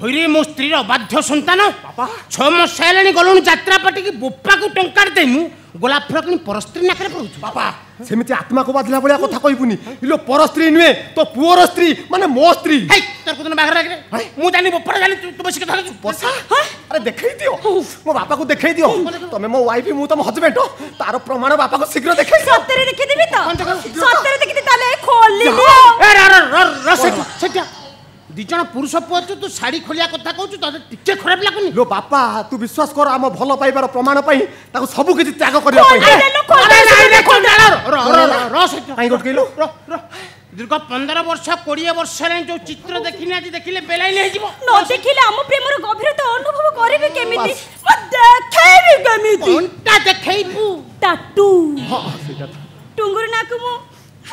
हईरे मो स्त्री अबाध्य सन्तान बापा 6 मास हेलानी गलुन यात्रा पाटी की बोपा को टंकार देमु गोलाप फुल कि परस्त्री नाकरे पड़ुछु बापा सेमिति आत्मा को बाधिला भलिया कथा कहिबुनी इलो परस्त्री नुहे तो पुअर स्त्री माने मो स्त्री हे तोर कोन बाहर राखरे मु जानी बोपा जानी तू बस कथा बसा अरे देखै दियो मो बापा को देखै दियो तमे मो वाइफ मु तम हस्बैंड तारो प्रमाण बापा को शीघ्र देखै सत्तरे देखि देबी तो सत्तरे देखि ताले खोलि लियो ए र सेटिया दिजण पुरुष पुअछु तू साड़ी खोलिया कथा कहछु त टिके खराब लागुनी लो बापा तू विश्वास कर हम भलो पाइबार प्रमाण पई ताको सब किछि त्याग करिया पई अरे र सेटिया काई गट कइलो दीर्घ 15 वर्ष 20 वर्ष रे जो चित्र देखिने आज देखिले बेलाई नै जीव न देखिले हम प्रेमर गभीरता अनुभव करिबे केमिति म देखैबी केमिति कोनटा देखैबू टाटू हां सेटा टुंगुर नाकु मु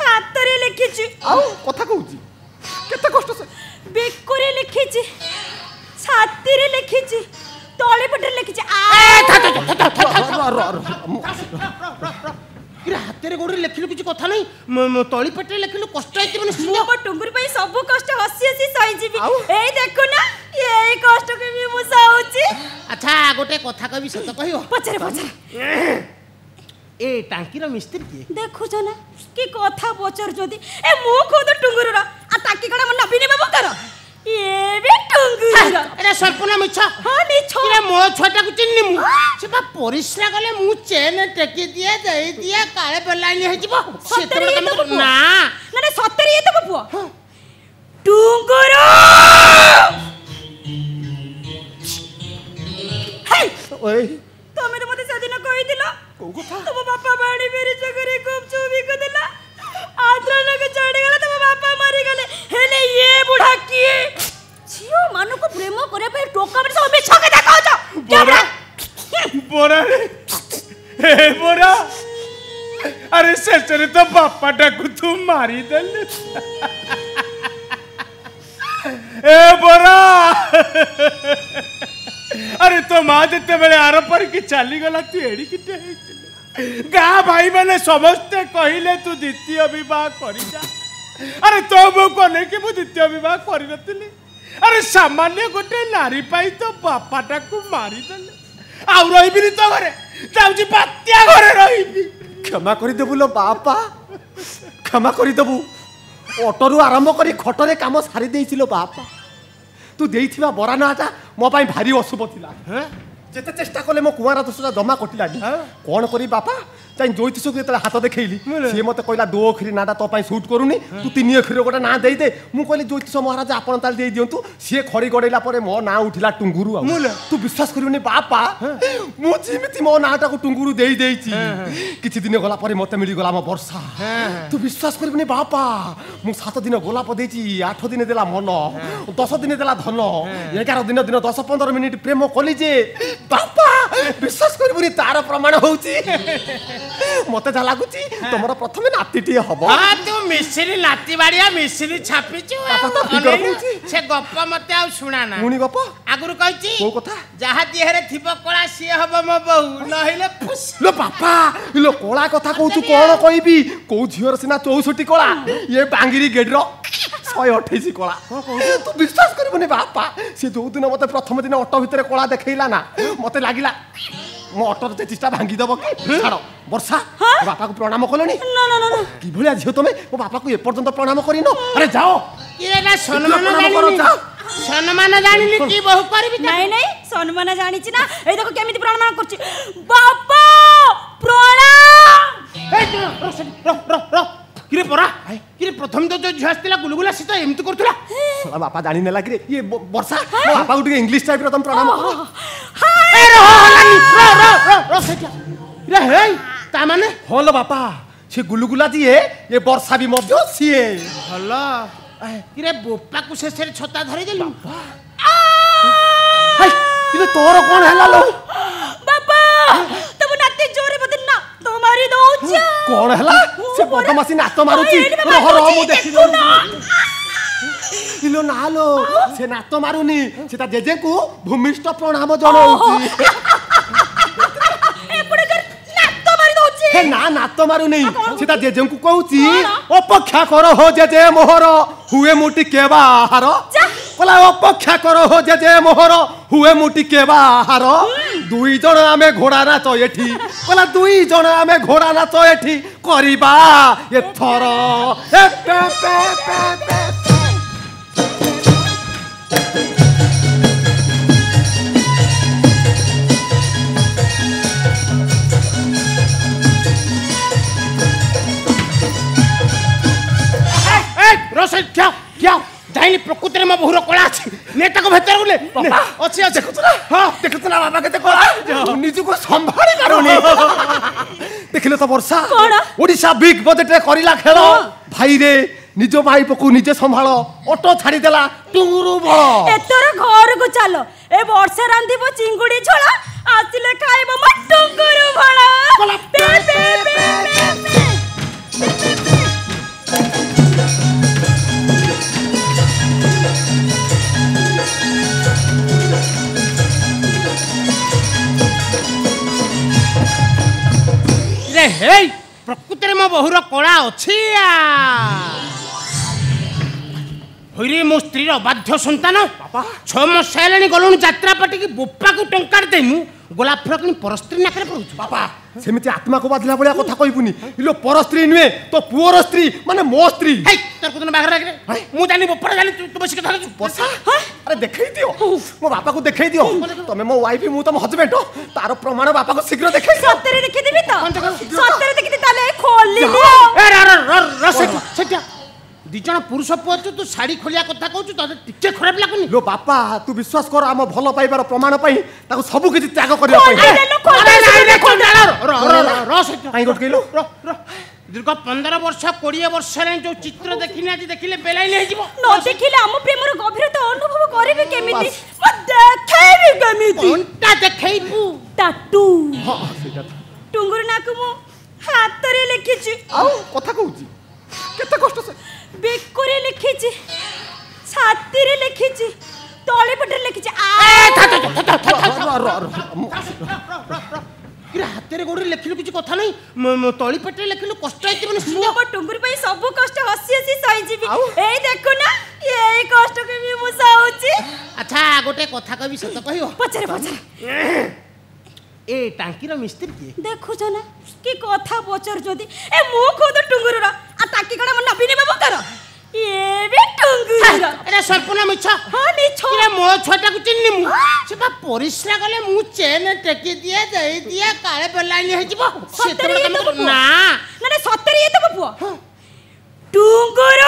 हातरे लिखिछि आउ कथा कहूची केते कष्ट से बेकोरे लिखिछि छाती रे लिखिछि तळे पटे लिखिछि किरा हातेरे गोडे लेखिलु किछि कथा नै तळी पेटे लेखिलु कष्ट आइति माने मो टुंगुर पई सब कष्ट हसी हसी सही जीवी एई देखो ना एई कष्ट के भी मु सहुची अच्छा गोटे कथा कहबी सत कहियो पचरे ए टांकीर मिस्त्री के देखु छ ना की कथा पचर जदी ए मु खुद टुंगुर रा आ टांकी कड़ा मन नबीने बाबू कर ए भी टुंगुर अरे संपूर्ण मिछ हां मिछ रे मो छोटा को चिन्नी मु से बा परिश्रा गले मु चेन टेकी दिए देई दिए काळे बेलाइनी हे जीवो सत्तरी ना ना सत्तरी तो बाबू टुंगुर हे ओए तमे तो मते सदिन कहि दिलो को कथा तुम बापा बाड़ी मेरी जगरे खूब चुबी को दिला आद्रा लगे चढ़ गला तुम बापा मरी गले हेले ये बुढ़ा किए छियो मानु को प्रेम करे पे टोका में सब मिछ के देखाओ छ बोरा बोरा हे बोरा अरे सचरे तो बापा टाकू तू मारी देल ए बोरा अरे तो माँ देते बेले आर पर की चली गला तू एड़ी किटे गाँ भाई मैंने समस्ते कहले तू द्वितीय विवाह करी जा अरे तो मो कने कि मु द्वितीय विवाह करी नथिली अरे सामान्य गोटे नारी पाई तो बापाटा को मारी देले आ रहिबिनी तो घरे जाउची बात्या घरे रहिबी क्षमा करि देबु लो बापा क्षमा करि देबु ऑटोरु आरंभ करी खटरे काम सारी देइছিलो बापा तू देइथिबा बरा नाटा मो पाई भारी अशुभ थिला हैं जेते चेष्टा कले मो कुमार दोसरा जमा कटिला कोन करी बापा चाइ ज्योतिष को जेते हाथ देखैली से मते कहला 2 अखरी नाटा तो पाई शूट करूनी तू 3 अखरी गोटा ना देई दे मु कहली ज्योतिष महाराज आपण ताल देई दियंतु से खड़ी गडेला परे मो ना उठिला टुंगुरु तू विश्वास करिवनी बापा मु जिमिति मो नाटा को टुंगुरु देई देइची किछि दिन गला परे मते मिली गला मो वर्षा तू विश्वास करिवनी बापा मु 7 दिन गोलाप देइची 8 दिन देला मन 10 दिन देला धन 11 दिन 10-15 मिनिट प्रेम कली जे बापा विश्वास करिवनी तार प्रमाण होउची मते जा लागुची तमरो प्रथमे नातीटी हबो हां तू मिश्री लाती बाड़िया मिश्री छापिचु से गप्प मते आ सुना ना मुनी गप्प आगुरु कहची को कथा जहा देहरे थिबो कोला सी हबो म बहु नहिले फुस लो बापा लो कोला कथा कहू कोन कहबी को झियर सिना 64 कोला ये बांगिरी गेडरो 128 कोला तू विश्वास करबनी बापा से दो दिन मते प्रथम दिन ऑटो भितरे कोला देखैला ना मते लागिला मो ऑटो ते चिष्टा भांगी दबो कि छाड़ो वर्षा बापा को प्रणाम कलोनी ना ना ना की भलिया झियो तमे मो बापा को ए पर्यंत प्रणाम करिनो अरे जाओ किरे ना सम्मान जानिली की बहु करबी नहीं नहीं सम्मान जानि छी ना ए देखो केमिति प्रणाम करछि बापा प्रणाम ए रो किरे परा किरे प्रथम तो जो झस्तिला गुलगुला सीत एमति करथुला साला बापा जानि नेला कि ये वर्षा मो बापा को ଟିକେ इंग्लिश टाइप रो तुम प्रणाम करो ए रो सेटा रे हे ता माने होलो बापा से गुलगुला दिए ये वर्षा भी मध्य सिए हल्ला किरे बोपा को शेषरे छता धरि देलु हाय इले तोर कोन हैला लो बापा तुम नाते जोरे बदन ना तुम्हारी दोछ कोन हैला से बदमासी नात मारुची रो मु देखि दो इलो नालो से नात मारुनी सेता जेजे को भूमिष्ठ प्रणाम जणाउची ए पुडे कर नात मारी दोछ हे ना नात मारु नहीं सेता जेजे को कहूची अपेक्षा करो हो जेजे मोहर हुए मोटी केबा हारो কলা অপেক্ষা করো যে যে মোহর হুয়ে মু টিকে বাহার 2 জন আমি ঘোড়া নাচ এঠি কলা 2 জন আমি ঘোড়া নাচ এঠি করিবা এথর এ পে পে পে পে रोशन क्या क्या जाइली प्रकृति में बहुर कला अछि नेता को भीतर बोले अछि अछि देखुतला हां देखुतला बाबा केते कला निजु को संभाळी पारुनी देखिले तो वर्षा ओडिसा बिग बजेट रे करिला खेल भाई रे निजो भाई पकु निजे संभाळ ऑटो छाडी देला टुंगुरु बळ एतोर घर को चलो ए वर्षा रांधीबो चिंगुडी छोळा आसिले खाइबो म टुंगुरु बळ पे पे पे रे हे प्रकृति में बहुर कला अछि होइरे मो स्त्री अबाध्य संतान बापा 6 मास हेलानी गलुन यात्रा पाटी की बोपा को टंकार देनु गोलाप फुल कि परस्त्री नाकरे पड़ुछ बापा सेमिति आत्मा को बादला बलिया कथा कहिबुनी इलो परस्त्री नुए तो पुअर स्त्री माने मो स्त्री हे तोर कोन बागरा रे मु जानी बोपा जानी तू बस कथा वर्षा अरे देखै दियो मो बापा को देखै दियो तमे मो वाइफ मु तम हस्बैंड तारो प्रमाण बापा को शीघ्र देखै सत्तरे देखि देबी तो सत्तरे देखि ताले खोलली लियो ए र सेटा दिजन पुरुष पुଅ तू साड़ी खोलिया कथा कहू तते टिके खराब लागुनी लो बापा तू विश्वास कर हम भलो पाइबार प्रमाण पई ताको सब किछि त्याग करिया पई अरे काई गोट कइलो दीर्घ 15 वर्ष 20 वर्ष रे जो चित्र देखिने आज देखिले बेलाई नै हिजबो न देखिले हम प्रेमर गभीरता अनुभव करबे केमिति म देखैबे केमिति कोनटा देखैबू टाटू हां सेटा टुंगुर नाकु मु हाथ रे लिखिछि आउ कथा कहूची केते कष्ट से बेकोरे लिखिछि छाती रे लिखिछि तळे पटे लिखिछि किरा हाथ रे गोड़ी लिखिलु किछि कथा नै तळी पटे लिखिलु कष्ट आइति मन मो टुंगुर पई सब कष्ट हसी हसी सही जीवी एई देखो ना एई कष्ट के भी मु सहउछि अच्छा गोटे कथा कहबी सत कहियो पछरे ए टांकी रो मिस्त्री के देखु छ ना की कथा पचर जदी ए मु खुद टुंगुर रा आ टाकी कड़ा मन नबीने बाबू कर ये भी टुंगुर रा अरे संपूर्ण मिछ हां मिछ किरा मो छोटा को चिन्नी मु से बा परिश्रा गले मु चेन टेकी दिया देई दिया काळे बेलानी हे जिवो सेते ना ना सत्तरी ये तो बपुआ टुंगुर